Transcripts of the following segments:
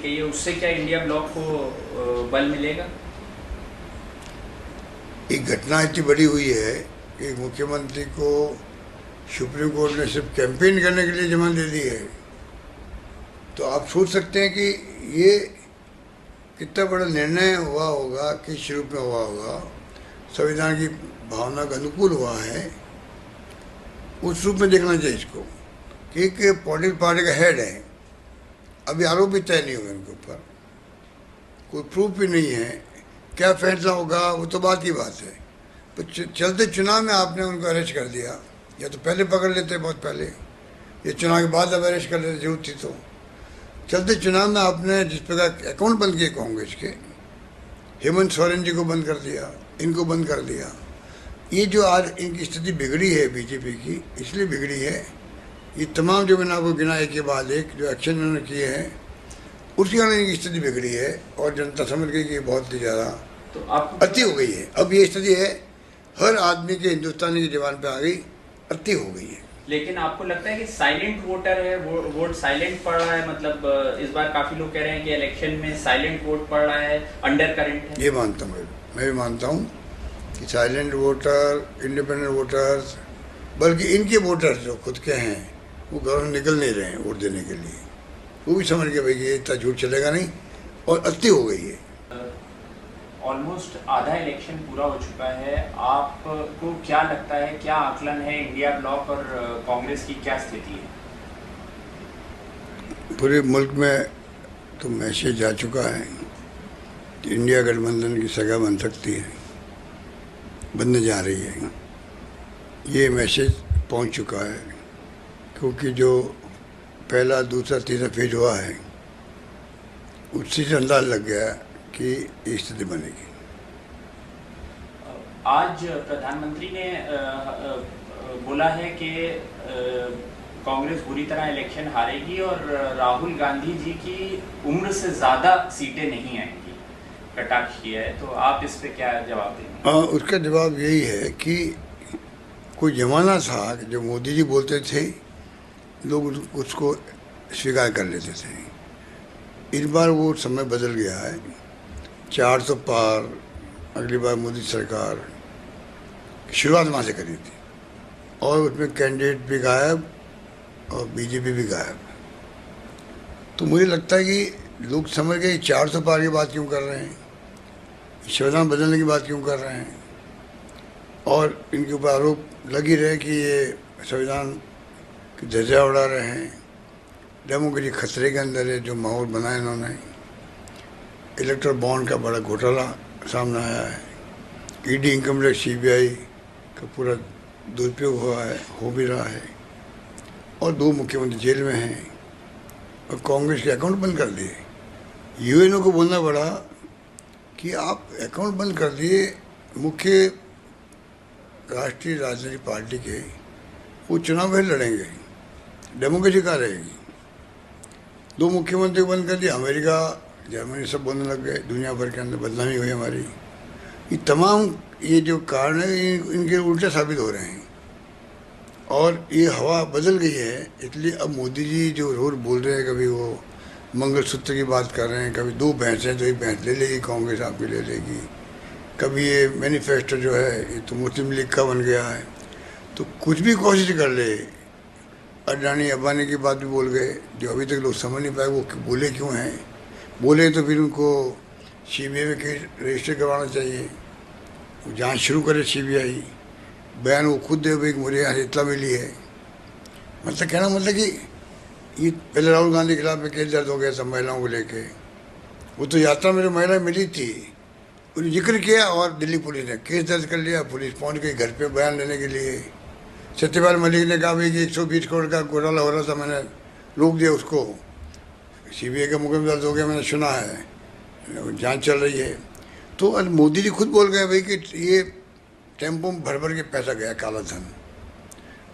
कही है, उससे क्या इंडिया ब्लॉक को बल मिलेगा? एक घटना इतनी बड़ी हुई है कि मुख्यमंत्री को सुप्रीम कोर्ट ने सिर्फ कैंपेन करने के लिए जमानत दे दी है। तो आप सोच सकते हैं कि ये कितना बड़ा निर्णय हुआ होगा, किस रूप में हुआ होगा, संविधान की भावना के अनुकूल हुआ है, उस रूप में देखना चाहिए इसको कि एक पॉलिटिकल पार्टी का हेड है। अभी आरोप भी तय नहीं हुए उनके ऊपर, कोई प्रूफ भी नहीं है, क्या फैसला होगा वो तो बात की बात है। तो चलते चुनाव में आपने उनको अरेस्ट कर दिया, या तो पहले पकड़ लेते बहुत पहले, ये चुनाव के बाद अब अरेस्ट कर लेते जरूरत थी तो। चलते चुनाव में आपने जिस प्रकार अकाउंट बंद किए कांग्रेस के, हेमंत सोरेन जी को बंद कर दिया, इनको बंद कर दिया। ये जो आज इनकी स्थिति बिगड़ी है बीजेपी की, इसलिए बिगड़ी है ये तमाम जो मैंने आपको गिना एक के बाद एक जो एक्शन उन्होंने किए हैं, उसके कारण इनकी स्थिति बिगड़ी है और जनता समझ गई कि बहुत ही ज़्यादा तो आप अति हो गई है। अब ये स्थिति है हर आदमी के हिंदुस्तानी की जबान पे आ गई, अति हो गई है। लेकिन आपको लगता है कि साइलेंट वोटर है, वोट साइलेंट पड़ रहा है? मतलब इस बार काफी लोग कह रहे हैं कि इलेक्शन में साइलेंट वोट पड़ रहा है, अंडर करंट है। ये मानता हूँ, मैं भी मानता हूँ कि साइलेंट वोटर, इंडिपेंडेंट वोटर्स, बल्कि इनके वोटर्स जो खुद के हैं वो घरों से निकल नहीं रहे हैं वोट देने के लिए। वो भी समझ गए भाई ये इतना झूठ चलेगा नहीं, और अति हो गई है। ऑलमोस्ट आधा इलेक्शन पूरा हो चुका है, आपको क्या लगता है, क्या आकलन है, इंडिया ब्लॉक और कांग्रेस की क्या स्थिति है? पूरे मुल्क में तो मैसेज जा चुका है कि इंडिया गठबंधन की सगा बन सकती है, बनने जा रही है। ये मैसेज पहुंच चुका है, क्योंकि जो पहला दूसरा तीसरा फेज हुआ है उससे से अंदाज लग गया कि स्थिति बनेगी। आज प्रधानमंत्री ने बोला है कि कांग्रेस बुरी तरह इलेक्शन हारेगी और राहुल गांधी जी की उम्र से ज्यादा सीटें नहीं आएंगी, कटाक्ष किया है। तो आप इस पे क्या जवाब देंगे? उसका जवाब यही है कि कोई जमाना था कि जो मोदी जी बोलते थे लोग उसको स्वीकार कर लेते थे। इस बार वो समय बदल गया है, 400 पार अगली बार मोदी सरकार शुरुआत वहाँ से करी थी, और उसमें कैंडिडेट भी गायब और बीजेपी भी गायब। तो मुझे लगता है कि लोग समझ गए 400 पार की बात क्यों कर रहे हैं, संविधान बदलने की बात क्यों कर रहे हैं, और इनके ऊपर आरोप लग ही रहे कि ये संविधान की ध्वजा उड़ा रहे हैं। डेमोक्रेसी खतरे के अंदर है, जो माहौल बनाया इन्होंने। इलेक्ट्रल बॉन्ड का बड़ा घोटाला सामने आया है, ईडी, इनकम टैक्स, सीबीआई का पूरा दुरुपयोग हुआ है, हो भी रहा है, और 2 मुख्यमंत्री जेल में हैं, और कांग्रेस के अकाउंट बंद कर दिए। यूएनओ को बोलना पड़ा कि आप अकाउंट बंद कर दिए मुख्य राष्ट्रीय राजनीतिक पार्टी के, वो चुनाव कैसे लड़ेंगे, डेमोक्रेसी कहाँ रहेगी। 2 मुख्यमंत्री बंद कर दिया, अमेरिका, जर्मनी सब बोलने लग गए, दुनिया भर के अंदर बदनामी हुई हमारी। ये तमाम ये जो कारण है इनके उल्टे साबित हो रहे हैं, और ये हवा बदल गई है। इसलिए अब मोदी जी जो रोज बोल रहे हैं, कभी वो मंगलसूत्र की बात कर रहे हैं, कभी 2 भैंसें तो 1 भैंस ले लेगी कांग्रेस, आपकी ले लेगी, कभी ये मैनिफेस्टो जो है ये तो मुस्लिम लीग का बन गया है। तो कुछ भी कोशिश कर ले, अडानी अंबानी की बात भी बोल गए, जो अभी तक लोग समझ नहीं पाए वो बोले क्यों हैं। बोले तो फिर उनको सीबीआई में केस रजिस्टर करवाना चाहिए, वो जांच शुरू करे सीबीआई। बयान वो खुद दे भाई मुझे यहाँ से इतना मिली है। मतलब कहना मतलब कि ये पहले राहुल गांधी के खिलाफ में केस दर्ज हो गया था महिलाओं को लेके, वो तो यात्रा में जो महिला मिली थी उन्हें जिक्र किया, और दिल्ली पुलिस ने केस दर्ज कर लिया। पुलिस पहुंच गई घर पे बयान लेने के लिए। सत्यपाल मलिक ने कहा भाई कि 120 करोड़ का घोटाला हो रहा था, मैंने रोक दिया उसको, सीबीआई का मुकदमा दर्ज हो गया, मैंने सुना है, जांच चल रही है। तो आज मोदी जी खुद बोल गए भाई कि ये टेम्पो में भर भर के पैसा गया, काला धन।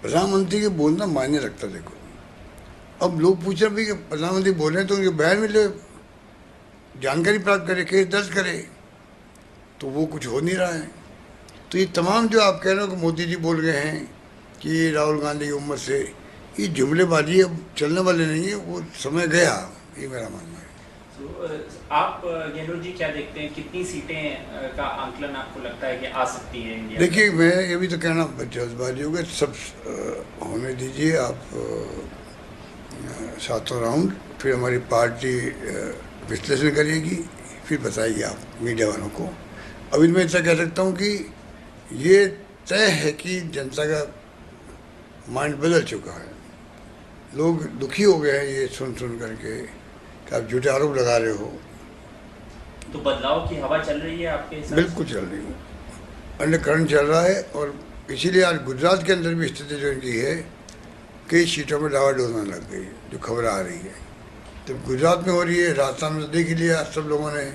प्रधानमंत्री के बोलना मायने रखता। देखो अब लोग पूछ रहे भाई कि प्रधानमंत्री बोल रहे हैं तो उनके बयान मिले, जानकारी प्राप्त करे, केस दर्ज करे, तो वो कुछ हो नहीं रहा है। तो ये तमाम जो आप कह रहे हो कि मोदी जी बोल गए हैं कि राहुल गांधी की उम्र से, ये जुमलेबाजी अब चलने वाले नहीं है, वो समय गया, ये मेरा मानना है। तो आप गहलोत जी क्या देखते हैं, कितनी सीटें का आंकलन आपको लगता है कि आ सकती है इंडिया? देखिए, मैं ये भी तो कहना जल्दबाजी हो गई, सब होने दीजिए आप सातों राउंड, फिर हमारी पार्टी विश्लेषण करेगी, फिर बताइए आप मीडिया वालों को। अभी मैं इतना कह सकता हूँ कि ये तय है कि जनता का माइंड बदल चुका है। लोग दुखी हो गए हैं ये सुन करके कि आप झूठे आरोप लगा रहे हो। तो बदलाव की हवा चल रही है आपके हिसाब से? बिल्कुल चल रही है, अंडरकरंट चल रहा है। और इसीलिए आज गुजरात के अंदर भी स्थिति जो इनकी है, कई सीटों में डावाडोल होने लग गई, जो खबर आ रही है। तो गुजरात में हो रही है, राजस्थान में तो देख ही लिया सब लोगों ने।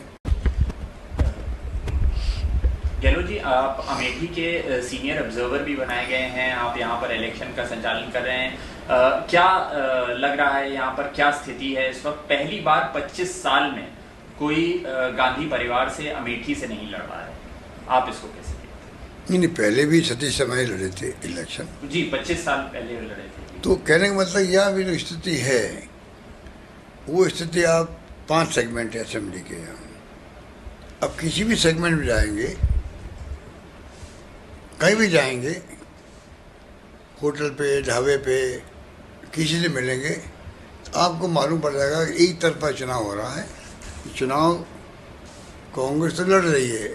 गहलोत जी, आप अमेठी के सीनियर ऑब्जर्वर भी बनाए गए हैं, आप यहाँ पर इलेक्शन का संचालन कर रहे हैं। क्या लग रहा है यहाँ पर क्या स्थिति है इस वक्त? पहली बार 25 साल में कोई गांधी परिवार से अमेठी से नहीं लड़ रहा है, आप इसको कैसे देखते हैं? नहीं, पहले भी सतीश समय लड़े थे इलेक्शन। जी, 25 साल पहले लड़े थे। तो कहने का मतलब यह अभी जो स्थिति है, वो स्थिति आप 5 सेगमेंट है असेंबली के यहाँ। अब किसी भी सेगमेंट में जाएंगे, कहीं भी जाएंगे, होटल पे, ढाबे पे, किसी से मिलेंगे, तो आपको मालूम पड़ जाएगा कि एक तरफा चुनाव हो रहा है। चुनाव कांग्रेस तो लड़ रही है,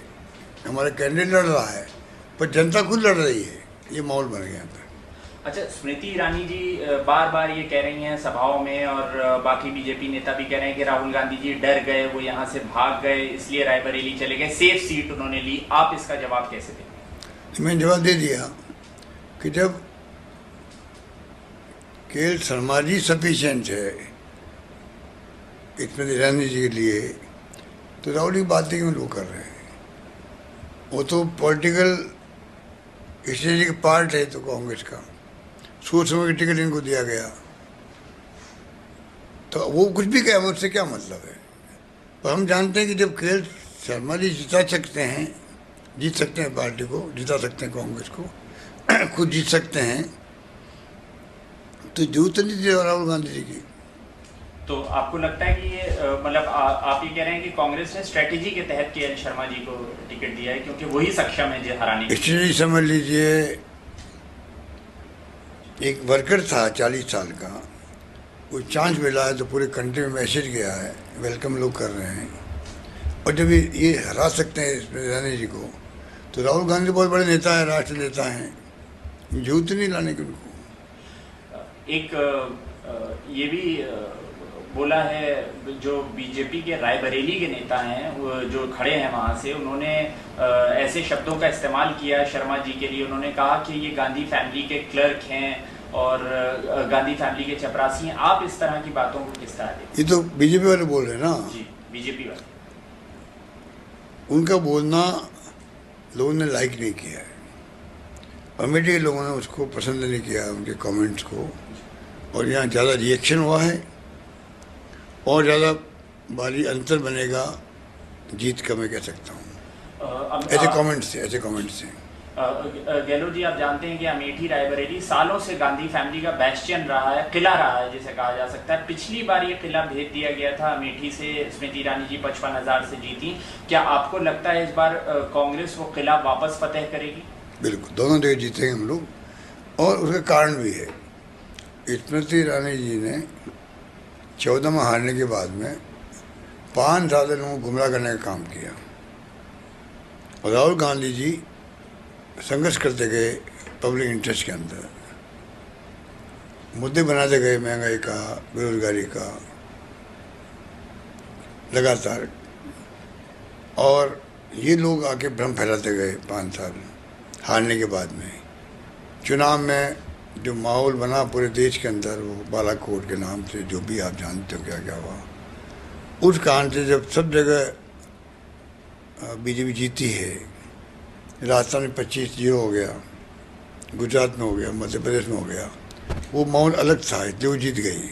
हमारा कैंडिडेट लड़ रहा है, पर जनता खुद लड़ रही है। ये माहौल बन गया था। अच्छा, स्मृति ईरानी जी बार बार ये कह रही हैं सभाओं में, और बाकी बीजेपी नेता भी कह रहे हैं कि राहुल गांधी जी डर गए, वो यहाँ से भाग गए, इसलिए रायबरेली चले गए, सेफ सीट उन्होंने ली। आप इसका जवाब कैसे देंगे? मैंने जवाब दे दिया कि जब केवल शर्मा जी सफिशिएंट है स्मृति ईरानी जी के लिए, तो राहुल की बातें क्यों लोग कर रहे हैं? वो तो पॉलिटिकल स्ट्रेटजी का पार्ट है तो कांग्रेस का, सोच समझ के टिकट इनको दिया गया, तो वो कुछ भी कहे, मुझसे क्या मतलब है। पर हम जानते हैं कि जब केवल शर्मा जी जिता सकते हैं, जीत सकते हैं पार्टी को, जिता सकते हैं कांग्रेस को, खुद जीत सकते हैं, तो जरूरत नहीं थी राहुल गांधी जी की। तो आपको लगता है कि ये मतलब आप ये कह रहे हैं कि कांग्रेस ने स्ट्रेटेजी के तहत के एल शर्मा जी को टिकट दिया है, क्योंकि वही सक्षम है जो हराने की? स्ट्रेटेजी समझ लीजिए, एक वर्कर था 40 साल का, वो चांस मिला है तो पूरे कंट्री में मैसेज गया है, वेलकम लोग कर रहे हैं। और जब ये हरा सकते हैं स्मृति ईरानी जी को, तो राहुल गांधी बहुत बड़े नेता है, राष्ट्र नेता हैं, जरूरत नहीं लाने की उनको। एक ये भी बोला है जो बीजेपी के रायबरेली के नेता हैं, वो जो खड़े हैं वहाँ से, उन्होंने ऐसे शब्दों का इस्तेमाल किया शर्मा जी के लिए। उन्होंने कहा कि ये गांधी फैमिली के क्लर्क हैं और गांधी फैमिली के चपरासी हैं। आप इस तरह की बातों को किस तरह देखते हैं? ये तो बीजेपी वाले बोल रहे हैं ना। जी, बीजेपी वाले। उनका बोलना लोगों ने लाइक नहीं किया है, अमेठी के लोगों ने उसको पसंद नहीं किया, उनके कमेंट्स को, और यहाँ ज़्यादा रिएक्शन हुआ है और ज़्यादा भारी अंतर बनेगा जीत का, मैं कह सकता हूँ। ऐसे कमेंट्स हैं। गहलोत जी, आप जानते हैं कि अमेठी रायबरेली सालों से गांधी फैमिली का बैस्टियन रहा है, किला रहा है जिसे कहा जा सकता है। पिछली बार ये किला भेज दिया गया था अमेठी से, स्मृति ईरानी जी 55,000 से जीती। क्या आपको लगता है इस बार कांग्रेस वो किला वापस फतेह करेगी? बिल्कुल, दोनों जगह जीतेंगे हम लोग, और उसका कारण भी है। स्मृति ईरानी जी ने 14 में हारने के बाद में 5 साल लोगों को गुमराह करने का काम किया, और राहुल गांधी जी संघर्ष करते गए पब्लिक इंटरेस्ट के अंदर, मुद्दे बनाते गए महंगाई का, बेरोजगारी का लगातार, और ये लोग आके भ्रम फैलाते गए 5 साल हारने के बाद में। चुनाव में जो माहौल बना पूरे देश के अंदर, वो बालाकोट के नाम से, जो भी आप जानते हो क्या क्या हुआ, उस कारण से जब सब जगह बीजेपी जीती है, राजस्थान में 25-0 हो गया, गुजरात में हो गया, मध्य प्रदेश में हो गया, वो माहौल अलग था, इसलिए वो जीत गई।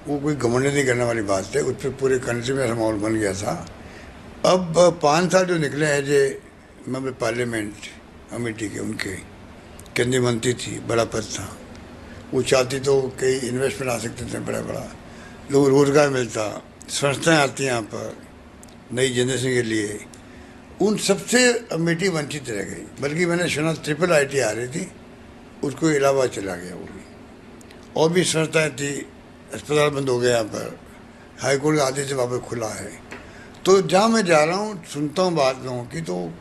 वो कोई घमंड नहीं करने वाली बात है, उस पर पूरे कंट्री में ऐसा माहौल बन गया था। अब 5 साल जो निकले हैं, जो मेंबर पार्लियामेंट अमेठी के, उनके केंद्रीय मंत्री थी, बड़ा पद था, वो चाहती तो कई इन्वेस्टमेंट आ सकते थे, बड़ा बड़ा लोग रोजगार मिलता, संस्थाएं आती हैं यहाँ पर नई जनरेशन के लिए, उन सबसे अमेठी वंचित रह गई। बल्कि मैंने सुना IIIT आ रही थी, उसको इलाहाबाद चला गया वो भी। और भी संस्थाएं थी, अस्पताल बंद हो गया यहाँ पर, हाईकोर्ट का आदेश वहाँ पर खुला है। तो जहाँ मैं जा रहा हूँ सुनता हूँ बात लोगों की, तो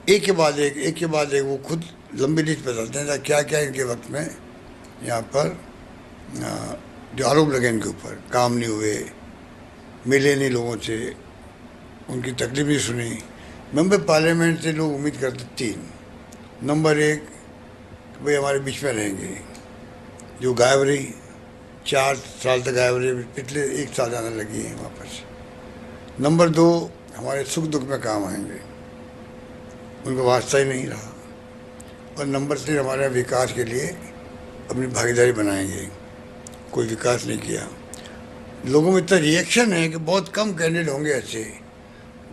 एक के बाद एक वो खुद लंबी लिस्ट बताते हैं क्या क्या इनके वक्त में यहाँ पर जो आरोप लगे इनके ऊपर, काम नहीं हुए, मिले नहीं लोगों से, उनकी तकलीफ नहीं सुनी। मेंबर पार्लियामेंट से लोग उम्मीद करते 3। नंबर 1 भाई हमारे बीच में रहेंगे, जो गायब रही 4 साल तक गायब रही, पिछले 1 साल आने लगी है वापस। नंबर 2 हमारे सुख दुख में काम आएंगे, उनका वास्ता ही नहीं रहा। और नंबर 3 हमारे विकास के लिए अपनी भागीदारी बनाएंगे, कोई विकास नहीं किया। लोगों में इतना रिएक्शन है कि बहुत कम कैंडिडेट होंगे ऐसे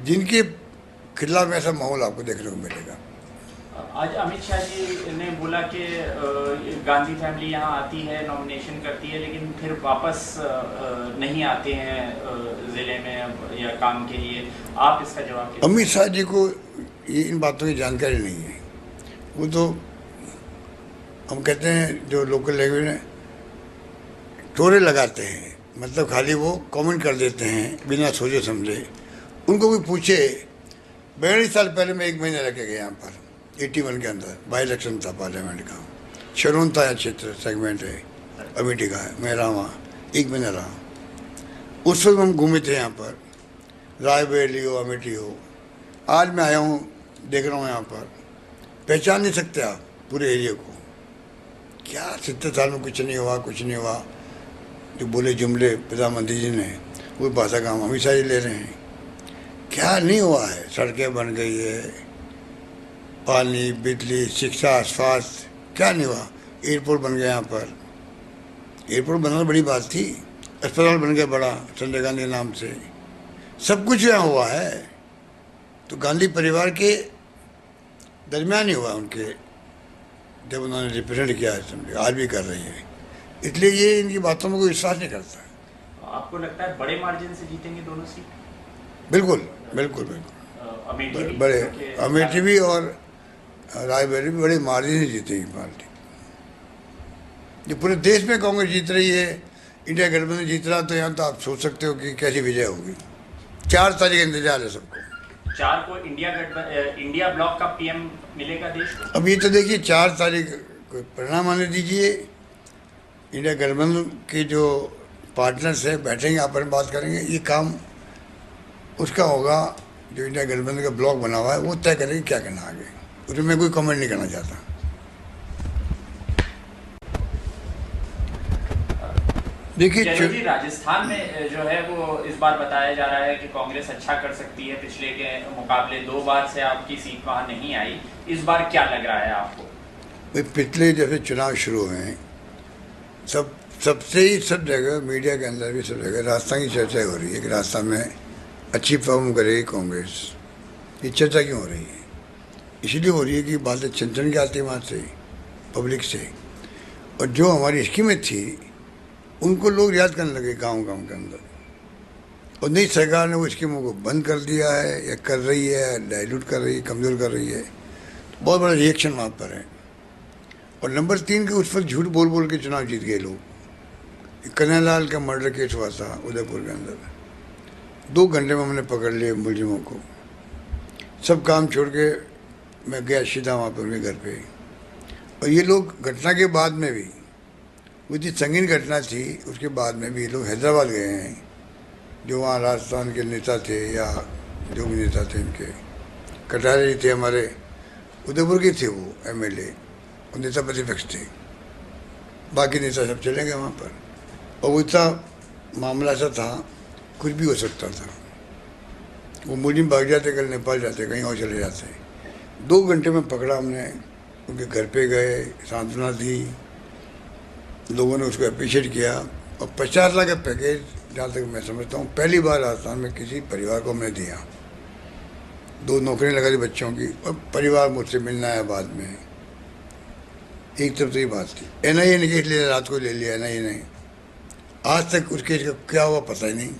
जिनके खिलाफ ऐसा माहौल आपको देखने को मिलेगा। आज अमित शाह जी ने बोला कि गांधी फैमिली यहाँ आती है, नॉमिनेशन करती है, लेकिन फिर वापस नहीं आते हैं ज़िले में या काम के लिए। आप इसका जवाब क्या? अमित शाह जी को ये इन बातों की जानकारी नहीं है। वो तो हम कहते हैं जो लोकल लैंग्वेज में टोरे लगाते हैं, मतलब खाली वो कमेंट कर देते हैं बिना सोचे समझे। उनको कोई पूछे, 42 साल पहले मैं 1 महीने रह के गया यहाँ पर 81 के अंदर, बाई इलेक्शन था पार्लियामेंट का, शरोनता क्षेत्र सेगमेंट है, अमेठी का है, मैं रहा वहाँ 1 महीना रहा। उस वक्त हम घूमे थे यहाँ पर, रायबरेली हो, अमेठी हो। आज मैं आया हूँ, देख रहा हूँ यहाँ पर, पहचान नहीं सकते आप पूरे एरिया को। क्या 70 साल में कुछ नहीं हुआ, कुछ नहीं हुआ। जो बोले जुमले प्रधानमंत्री जी ने, वो भाषा का हम हमेशा ही ले रहे हैं। क्या नहीं हुआ है? सड़कें बन गई है, पानी, बिजली, शिक्षा, स्वास्थ्य, क्या नहीं हुआ? एयरपोर्ट बन गया यहाँ पर, एयरपोर्ट बनना बड़ी बात थी। अस्पताल बन गया बड़ा संजय गांधी नाम से, सब कुछ यहाँ हुआ है। तो गांधी परिवार के दरमियान ही हुआ उनके, जब उन्होंने रिप्रेजेंट किया असेंबली, आज भी कर रही है। इसलिए ये इनकी बातों में कोई विश्वास नहीं करता। आपको लगता है बड़े मार्जिन से जीतेंगे दोनों सीट? बिल्कुल बिल्कुल बिल्कुल, बड़े अमेठी भी और रायबरेली भी बड़े मार्जिन से जीतेगी पार्टी। जो पूरे देश में कांग्रेस जीत रही है, इंडिया गठबंधन जीत रहा, तो यहाँ तो आप सोच सकते हो कि कैसी विजय होगी। 4 तारीख इंतजार है सबको। 4 को इंडिया ब्लॉक का PM मिलेगा देश को। अब ये तो देखिए 4 तारीख को परिणाम आने दीजिए। इंडिया गठबंधन के जो पार्टनर्स है बैठेंगे, आप बात करेंगे। ये काम उसका होगा जो इंडिया गठबंधन का ब्लॉक बना हुआ है, वो तय करेंगे क्या करना आगे। उसमें मैं कोई कमेंट नहीं करना चाहता। देखिए राजस्थान में जो है वो इस बार बताया जा रहा है कि कांग्रेस अच्छा कर सकती है। पिछले के मुकाबले 2 बार से आपकी सीट वहां नहीं आई, इस बार क्या लग रहा है आपको? भाई पिछले जैसे चुनाव शुरू हुए हैं, सबसे ही सब जगह मीडिया के अंदर भी सब जगह राजस्थान की चर्चा हो रही है कि राजस्थान में अच्छी परफॉर्म करेगी कांग्रेस। ये चर्चा क्यों हो रही है? इसलिए हो रही है कि बातें चंचन की आती है वहाँ से, पब्लिक से। और जो हमारी स्कीमें थी उनको लोग याद करने लगे गांव के अंदर। और नई सरकार ने वो स्कीमों को बंद कर दिया है या कर रही है, डाइल्यूट कर रही है, कमज़ोर कर रही है। तो बहुत बड़ा रिएक्शन वहाँ पर है। और नंबर 3 के उस पर झूठ बोल के चुनाव जीत गए लोग। कन्हैयालाल का मर्डर केस हुआ था उदयपुर के अंदर, 2 घंटे में हमने पकड़ लिए मुलजिमों को। सब काम छोड़ के मैं गया सीधा वहाँ पर उनके घर पे। और ये लोग घटना के बाद में भी, वो जो संगीन घटना थी उसके बाद में भी लोग हैदराबाद गए हैं, जो वहाँ राजस्थान के नेता थे या जो भी नेता थे इनके, कटारे थे हमारे, उदयपुर के थे वो MLA, और नेता प्रतिपक्ष थे। बाकी नेता सब चले गए वहाँ पर। और वो इतना मामला ऐसा था, कुछ भी हो सकता था। वो मुलिम भाग जाते, कल नेपाल जाते, कहीं और चले जाते। 2 घंटे में पकड़ा हमने, उनके घर पे गए, सांत्वना दी, लोगों ने उसको अप्रिशिएट किया। और 50 लाख का पैकेज, जहाँ तक मैं समझता हूँ पहली बार राजस्थान में किसी परिवार को हमने दिया। 2 नौकरियाँ लगा दी बच्चों की, और परिवार मुझसे मिलना है बाद में। एक तरफ तो ये बात थी। NIA ने केस लिया, रात को ले लिया NIA ने। आज तक उस केस का क्या हुआ पता ही नहीं।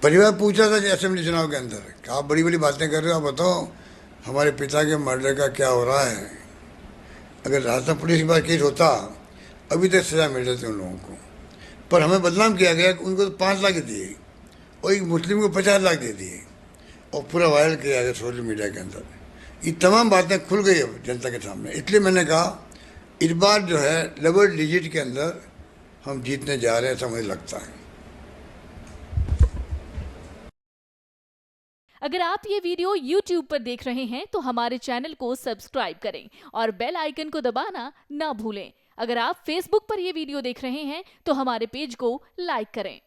परिवार पूछा था कि असेंबली चुनाव के अंदर कि आप बड़ी बड़ी बातें कर रहे हो, आप बताओ हमारे पिता के मर्डर का क्या हो रहा है। अगर राजस्थान पुलिस के पास केस होता अभी तक सजा मिल जाती उन लोगों को, पर हमें बदनाम किया गया। उनको तो 5 लाख दिए और एक मुस्लिम को 50 लाख दे दिए और पूरा वायरल किया गया सोशल मीडिया के अंदर। ये तमाम बातें खुल गई अब जनता के सामने। इसलिए मैंने कहा इस बार जो है डबल डिजिट के अंदर हम जीतने जा रहे हैं, ऐसा मुझे लगता है। अगर आप ये वीडियो YouTube पर देख रहे हैं तो हमारे चैनल को सब्सक्राइब करें और बेल आइकन को दबाना ना भूलें। अगर आप Facebook पर ये वीडियो देख रहे हैं तो हमारे पेज को लाइक करें।